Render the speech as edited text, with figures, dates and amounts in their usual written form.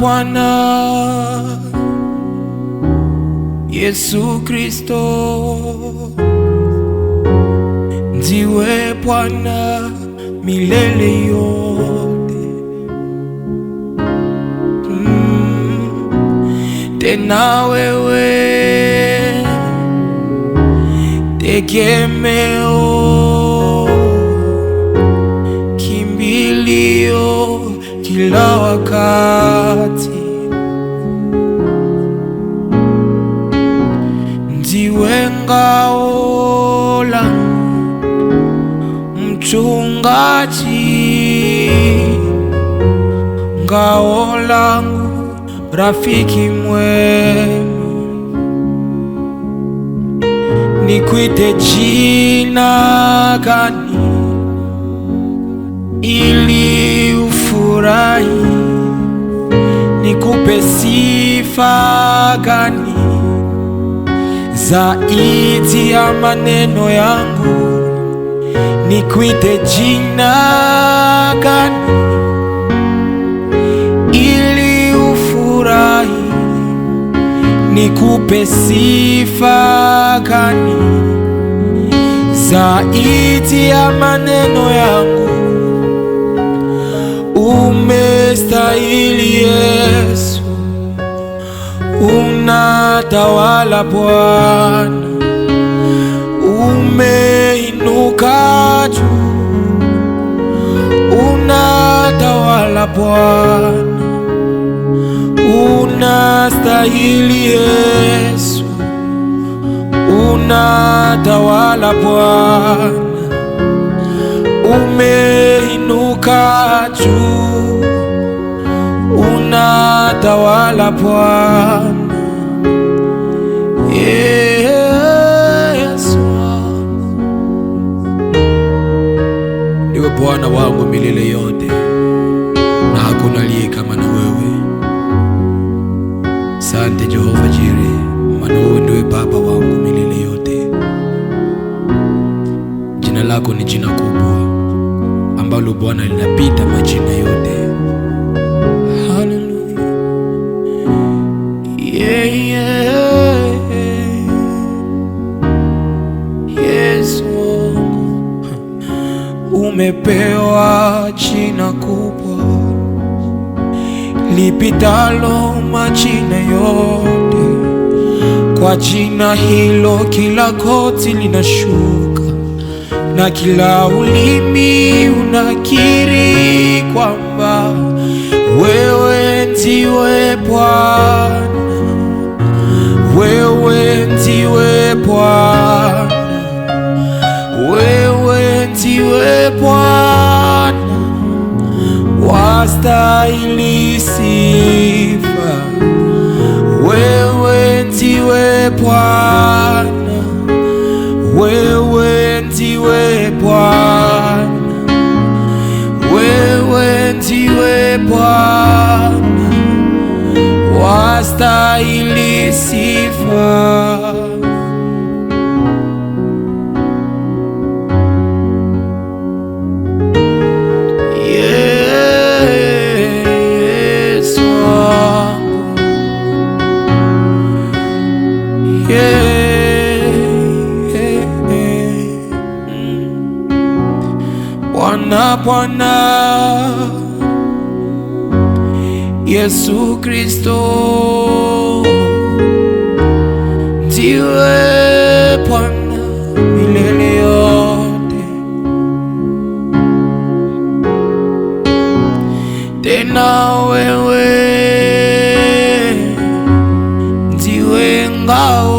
Bwana Yesu Kristo, ndiwe Bwana milele yote. Tena wewe tegemeo, kimbilio kila wakati. Ndiwe ngao langu, mchungaji, ngao langu, rafiki mwema. Nikuite jina gani ili ufurahi? Nikupe sifa gani zaidi ya maneno yangu? Nikuite jina gani ili ufurahi? Nikupe sifa gani zaidi ya maneno yangu? Umestahili Yesu, unatawala Bwana, umeinuka juu, unatawala Bwana, unastahili Yesu, unatawala Bwana, umeinuka juu, unatawala Bwana. Yesu, ndiwe Bwana wangu milele yote, na hakuna aliye kama na wewe. Asante Jehova Jireh, maana wewe ndiwe Baba wangu milele yote. Jina lako ni jina kubwa ambalo Bwana linapita majina yote. Hallelujah. Yeah, yeah. Yesu, umepewa jina kubwa lipitalo majina yote. Kwa jina hilo kila goti linashuka na kila ulimi unakiri kwamba wewe ndiwe Bwana, wewe ndiwe Bwana, wewe ndiwe Bwana, wastahili sifa. Wewe ndiwe Bwana, wewe ndiwe Bwana, wewe ndiwe Bwana, wastahili sifa. Yesu wangu, Bwana, Bwana Yesu Kristo, ndiwe Bwana milele yote. Tena wewe ndiwe ngao